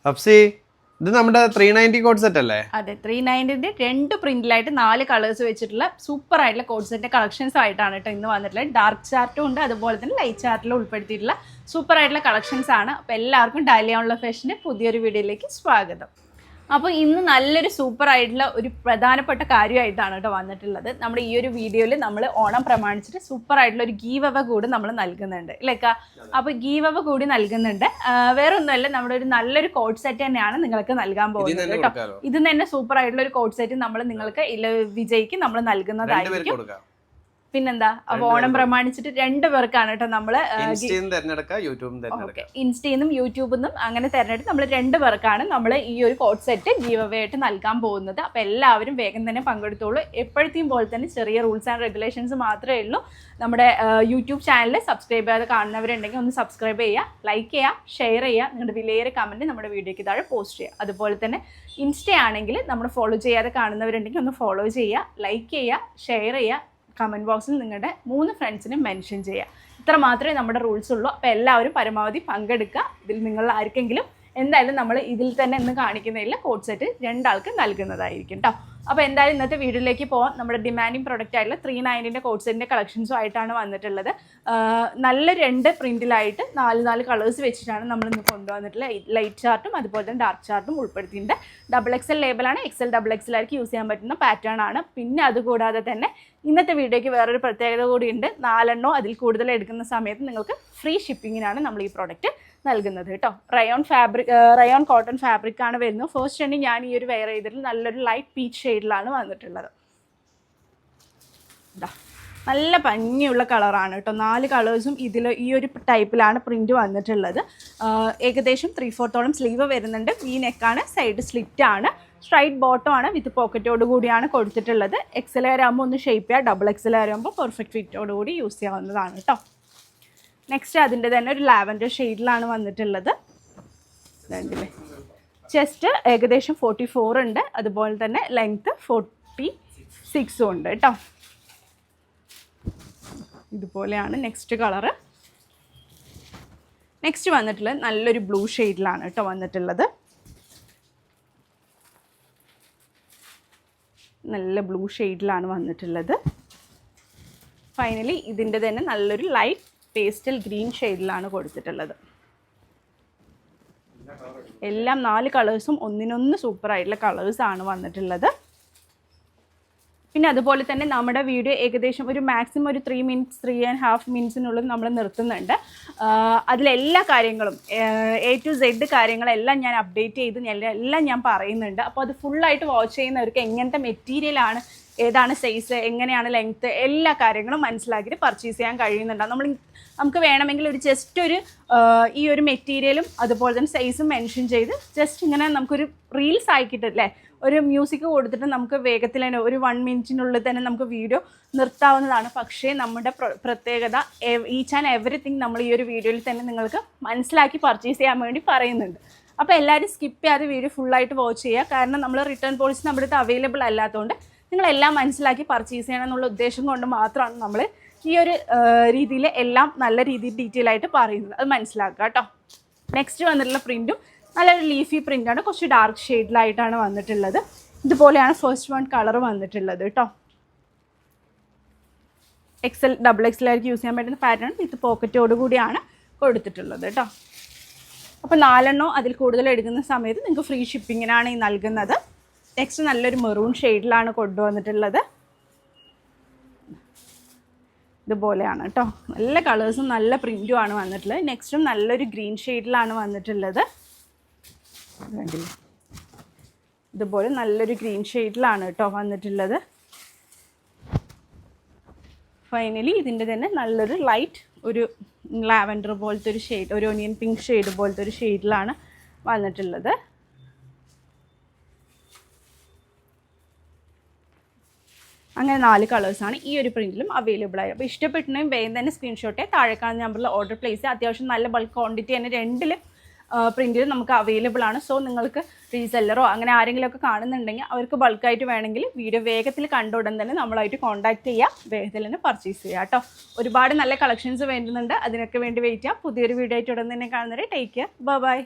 അപ്സി ഇത് നമ്മുടെ 390 code set അല്ലേ? അതെ, 390ന്റെ 2 പ്രിന്റിലായിട്ട് 4 കളേഴ്സ് വെച്ചിട്ടുള്ള സൂപ്പർ ആയിട്ടുള്ള കോഡ് സെറ്റ് കളക്ഷൻസ് ആയിട്ടാണ് കേട്ടോ ഇന്ന് വന്നിട്ടുള്ളത്. ഡാർക്ക് ചാർട്ടും ഉണ്ട്, അതുപോലെ തന്നെ ലൈറ്റ് ചാർട്ടിലും ഉൾപ്പെടുത്തിയിട്ടുള്ള സൂപ്പർ ആയിട്ടുള്ള കളക്ഷൻസ് ആണ്. അപ്പോൾ എല്ലാവർക്കും ഡാലിയ ഫാഷന്റെ പുതിയൊരു വീഡിയോയിലേക്ക് സ്വാഗതം. അപ്പോൾ ഇന്ന് നല്ലൊരു സൂപ്പർ ആയിട്ടുള്ള ഒരു പ്രധാനപ്പെട്ട കാര്യമായിട്ടാണ് കേട്ടോ വന്നിട്ടുള്ളത്. നമ്മുടെ ഈ ഒരു വീഡിയോയിൽ നമ്മൾ ഓണം പ്രമാണിച്ചിട്ട് സൂപ്പർ ആയിട്ടുള്ള ഒരു ഗീവ് അവ കൂടി നമ്മൾ നൽകുന്നുണ്ട് ഇല്ലേക്കാ. അപ്പോൾ ഗീവ് അവ കൂടി നൽകുന്നുണ്ട്. വേറെ ഒന്നുമല്ല, നമ്മുടെ ഒരു നല്ലൊരു കോഡ് സെറ്റ് തന്നെയാണ് നിങ്ങൾക്ക് നൽകാൻ പോകുന്നത് കേട്ടോ. ഇത് തന്നെ സൂപ്പർ ആയിട്ടുള്ള ഒരു കോഡ് സെറ്റ് നമ്മൾ നിങ്ങൾക്ക് വിജയിക്ക് നമ്മൾ നൽകുന്നതായിരിക്കും. പിന്നെന്താ, അപ്പൊ ഓണം പ്രമാണിച്ചിട്ട് 2 പേർക്കാണ് കേട്ടോ നമ്മള് ഇൻസ്റ്റയിന്നും യൂട്യൂബിൽ നിന്നും അങ്ങനെ തെരഞ്ഞെടുത്ത് നമ്മൾ 2 പേർക്കാണ് നമ്മൾ ഈ ഒരു കോഡ് സെറ്റ് ഗീവ് അവേ ആയിട്ട് നൽകാൻ പോകുന്നത്. അപ്പൊ എല്ലാവരും വേഗം തന്നെ പങ്കെടുത്തോളൂ. എപ്പോഴത്തെയും പോലെ തന്നെ ചെറിയ റൂൾസ് ആൻഡ് റെഗുലേഷൻസ് മാത്രമേ ഉള്ളൂ. നമ്മുടെ യൂട്യൂബ് ചാനൽ സബ്സ്ക്രൈബ് ചെയ്യാതെ കാണുന്നവരുണ്ടെങ്കിൽ ഒന്ന് സബ്സ്ക്രൈബ് ചെയ്യുക, ലൈക്ക് ചെയ്യുക, ഷെയർ ചെയ്യുക, നിങ്ങളുടെ വിലയേറെ കമന്റ് നമ്മുടെ വീഡിയോയ്ക്ക് താഴെ പോസ്റ്റ് ചെയ്യുക. അതുപോലെ തന്നെ ഇൻസ്റ്റ ആണെങ്കിൽ നമ്മൾ ഫോളോ ചെയ്യാതെ കാണുന്നവരുണ്ടെങ്കിൽ ഒന്ന് ഫോളോ ചെയ്യുക, ലൈക്ക് ചെയ്യുക, ഷെയർ ചെയ്യുക, കമൻറ്റ് ബോക്സിൽ നിങ്ങളുടെ 3 ഫ്രണ്ട്സിനെ മെൻഷൻ ചെയ്യുക. ഇത്ര മാത്രമേ നമ്മുടെ റൂൾസ് ഉള്ളൂ. അപ്പോൾ എല്ലാവരും പരമാവധി പങ്കെടുക്കുക. ഇതിൽ നിങ്ങൾ ആർക്കെങ്കിലും എന്തായാലും നമ്മൾ ഇതിൽ തന്നെ ഇന്ന് കാണിക്കുന്നതിൽ കോഡ് സെറ്റ് 2 ആൾക്ക് നൽകുന്നതായിരിക്കും കേട്ടോ. അപ്പോൾ എന്തായാലും ഇന്നത്തെ വീഡിയോയിലേക്ക് പോകാം. നമ്മുടെ ഡിമാൻഡിങ് പ്രൊഡക്റ്റ് ആയിട്ടുള്ള 390ന്റെ കോഡ് സെറ്റിൻ്റെ കളക്ഷൻസും ആയിട്ടാണ് വന്നിട്ടുള്ളത്. നല്ല 2 പ്രിൻറ്റിലായിട്ട് 4 കളേഴ്സ് വെച്ചിട്ടാണ് നമ്മളിന്ന് കൊണ്ടുവന്നിട്ടുള്ളത്. ലൈറ്റ് ചാർട്ടും അതുപോലെ തന്നെ ഡാർക്ക് ചാർട്ടും ഉൾപ്പെടുത്തിയിട്ടുണ്ട്. XXL ലേബലാണ്. XXL ആയിരിക്കും യൂസ് ചെയ്യാൻ പറ്റുന്ന പാറ്റേൺ ആണ്. പിന്നെ അതുകൂടാതെ തന്നെ ഇന്നത്തെ വീഡിയോയ്ക്ക് വേറൊരു പ്രത്യേകത കൂടിയുണ്ട്. 4 അതിൽ കൂടുതൽ എടുക്കുന്ന സമയത്ത് നിങ്ങൾക്ക് ഫ്രീ ഷിപ്പിങ്ങിനാണ് നമ്മൾ ഈ പ്രോഡക്റ്റ് നൽകുന്നത് കേട്ടോ. റയോൺ കോട്ടൺ ഫാബ്രിക് ആണ് വരുന്നത്. ഫസ്റ്റ് തന്നെ ഞാൻ ഈ ഒരു വെയർ ചെയ്തിട്ട് നല്ലൊരു ലൈറ്റ് പീച്ച് ഷെയ്ഡിലാണ് വന്നിട്ടുള്ളത്. നല്ല ഭംഗിയുള്ള കളറാണ് കേട്ടോ. 4 കളേഴ്സും ഇതിൽ ഈ ഒരു ടൈപ്പിലാണ് പ്രിൻറ്റ് വന്നിട്ടുള്ളത്. ഏകദേശം 3/4 സ്ലീവ് വരുന്നുണ്ട്. ഈ നെക്കാണ്, സൈഡ് സ്ലിറ്റ് ആണ്, സ്ട്രൈറ്റ് ബോട്ടം ആണ്, വിത്ത് പോക്കറ്റോട് കൂടിയാണ് കൊടുത്തിട്ടുള്ളത്. XL ആകുമ്പോൾ ഒന്ന് ഷേപ്പ് ചെയ്യുക, XXL ആകുമ്പോൾ പെർഫെക്റ്റ് ഫിറ്റോട് കൂടി യൂസ് ചെയ്യാവുന്നതാണ് കേട്ടോ. നെക്സ്റ്റ് അതിൻ്റെ തന്നെ ഒരു ലാവൻഡർ ഷെയ്ഡിലാണ് വന്നിട്ടുള്ളത്. രണ്ടില്ലേ, ചെസ്റ്റ് ഏകദേശം 44 ഉണ്ട്, അതുപോലെ തന്നെ ലെങ്ത്ത് 46 ഉണ്ട് കേട്ടോ. ഇതുപോലെയാണ് നെക്സ്റ്റ് കളറ്. നെക്സ്റ്റ് വന്നിട്ടുള്ളത് നല്ലൊരു ബ്ലൂ ഷെയ്ഡിലാണ് കേട്ടോ വന്നിട്ടുള്ളത്. നല്ല ബ്ലൂ ഷെയ്ഡിലാണ് വന്നിട്ടുള്ളത്. ഫൈനലി ഇതിൻ്റെ തന്നെ നല്ലൊരു ലൈറ്റ് പേസ്റ്റൽ ഗ്രീൻ ഷെയ്ഡിലാണ് കൊടുത്തിട്ടുള്ളത്. എല്ലാം 4 കളേഴ്സും ഒന്നിനൊന്ന് സൂപ്പറായിട്ടുള്ള കളേഴ്സാണ് വന്നിട്ടുള്ളത്. പിന്നെ അതുപോലെ തന്നെ നമ്മുടെ വീഡിയോ ഏകദേശം ഒരു മാക്സിമം ഒരു 3 മിനിറ്റ്സ് 3.5 മിനിറ്റ്സിനുള്ളിൽ നമ്മൾ നിർത്തുന്നുണ്ട്. അതിലെല്ലാ കാര്യങ്ങളും A to Z കാര്യങ്ങളെല്ലാം ഞാൻ അപ്ഡേറ്റ് ചെയ്ത് എല്ലാം ഞാൻ പറയുന്നുണ്ട്. അപ്പോൾ അത് ഫുള്ളായിട്ട് വാച്ച് ചെയ്യുന്നവർക്ക് എങ്ങനത്തെ മെറ്റീരിയലാണ്, ഏതാണ് സൈസ്, എങ്ങനെയാണ് ലെങ്ത്ത്, എല്ലാ കാര്യങ്ങളും മനസ്സിലാക്കിയിട്ട് പർച്ചേസ് ചെയ്യാൻ കഴിയുന്നുണ്ട്. നമുക്ക് വേണമെങ്കിൽ ഒരു ജസ്റ്റ് ഒരു ഈ ഒരു മെറ്റീരിയലും അതുപോലെ തന്നെ സൈസും മെൻഷൻ ചെയ്ത് ജസ്റ്റ് ഇങ്ങനെ നമുക്കൊരു റീൽസ് ആക്കിയിട്ടല്ലേ, ഒരു മ്യൂസിക് കൊടുത്തിട്ട് നമുക്ക് വേഗത്തിൽ തന്നെ ഒരു 1 മിനിറ്റിനുള്ളിൽ തന്നെ നമുക്ക് വീഡിയോ നിർത്താവുന്നതാണ്. പക്ഷേ നമ്മുടെ പ്രത്യേകത ഈച്ച് ആൻഡ് എവറിത്തിങ് നമ്മൾ ഈ ഒരു വീഡിയോയിൽ തന്നെ നിങ്ങൾക്ക് മനസ്സിലാക്കി പർച്ചേസ് ചെയ്യാൻ വേണ്ടി പറയുന്നുണ്ട്. അപ്പോൾ എല്ലാവരും സ്കിപ്പ് ചെയ്യാതെ വീഡിയോ ഫുള്ളായിട്ട് വാച്ച് ചെയ്യുക. കാരണം നമ്മൾ റിട്ടേൺ പോളിസി നമ്മുടെ അടുത്ത് അവൈലബിൾ അല്ലാത്തതുകൊണ്ട് നിങ്ങളെല്ലാം മനസ്സിലാക്കി പർച്ചേസ് ചെയ്യണം എന്നുള്ള ഉദ്ദേശം കൊണ്ട് മാത്രമാണ് നമ്മൾ ഈ ഒരു രീതിയിൽ എല്ലാം നല്ല രീതിയിൽ ഡീറ്റെയിൽ ആയിട്ട് പറയുന്നത്. അത് മനസ്സിലാക്കുക കേട്ടോ. നെക്സ്റ്റ് വന്നിട്ടുള്ള പ്രിൻറ്റും നല്ലൊരു ലീഫി പ്രിൻ്റാണ്, കുറച്ച് ഡാർക്ക് ഷെയ്ഡിലായിട്ടാണ് വന്നിട്ടുള്ളത്. ഇതുപോലെയാണ് ഫസ്റ്റ് കളർ വന്നിട്ടുള്ളത് കേട്ടോ. XXL ആയിരിക്കും യൂസ് ചെയ്യാൻ പറ്റുന്ന പാറ്റേൺ, വിത്ത് പോക്കറ്റോട് കൂടിയാണ് കൊടുത്തിട്ടുള്ളത് കേട്ടോ. അപ്പോൾ 4 അതിൽ കൂടുതൽ എടുക്കുന്ന സമയത്ത് നിങ്ങൾക്ക് ഫ്രീ ഷിപ്പിങ്ങിനാണ് ഈ നൽകുന്നത്. നെക്സ്റ്റ് നല്ലൊരു മെറൂൺ ഷെയ്ഡിലാണ് കൊണ്ടുവന്നിട്ടുള്ളത്. ഇതുപോലെയാണ് കേട്ടോ. നല്ല കളേഴ്സും നല്ല പ്രിൻറ്റും ആണ് വന്നിട്ടുള്ളത്. നെക്സ്റ്റും നല്ലൊരു ഗ്രീൻ ഷെയ്ഡിലാണ് വന്നിട്ടുള്ളത്. ഇതുപോലെ നല്ലൊരു ഗ്രീൻ ഷെയ്ഡിലാണ് കേട്ടോ വന്നിട്ടുള്ളത്. ഫൈനലി ഇതിൻ്റെ തന്നെ നല്ലൊരു ലൈറ്റ് ഒരു ലാവൻഡർ പോലത്തെ ഒരു ഷെയ്ഡ്, ഒരു ഒനിയൻ പിങ്ക് ഷെയ്ഡ് പോലത്തെ ഒരു ഷെയ്ഡിലാണ് വന്നിട്ടുള്ളത്. അങ്ങനെ 4 കളേഴ്സാണ് ഈ ഒരു പ്രിൻറ്റിലും അവൈലബിൾ ആയത്. അപ്പോൾ ഇഷ്ടപ്പെട്ടിട്ടുണ്ടെങ്കിൽ വേഗം തന്നെ സ്ക്രീൻഷോട്ടെ താഴെ കാണുന്ന നമ്പറിൽ ഓർഡർ പ്ലേസ് ചെയ്യുക. അത്യാവശ്യം നല്ല ബൾക്ക് ക്വാണ്ടിറ്റി തന്നെ 2 പ്രിൻറ്റിൽ നമുക്ക് അവൈലബിൾ ആണ്. സോ നിങ്ങൾക്ക് റീസെല്ലറോ അങ്ങനെ ആരെങ്കിലുമൊക്കെ കാണുന്നുണ്ടെങ്കിൽ അവർക്ക് ബൾക്കായിട്ട് വേണമെങ്കിൽ വീഡിയോ വേഗത്തിൽ കണ്ട ഉടൻ തന്നെ നമ്മളായിട്ട് കോൺടാക്ട് ചെയ്യുക, വേഗത്തിൽ തന്നെ പർച്ചേസ് ചെയ്യുക കേട്ടോ. ഒരുപാട് നല്ല കളക്ഷൻസ് വേണ്ടുന്നുണ്ട്, അതിനൊക്കെ വേണ്ടി വെയിറ്റ് ചെയ്യാം. പുതിയൊരു വീഡിയോ ആയിട്ട് ഉടൻ തന്നെ കാണുന്നവരെ ടേക്ക് കെയർ, ബൈ.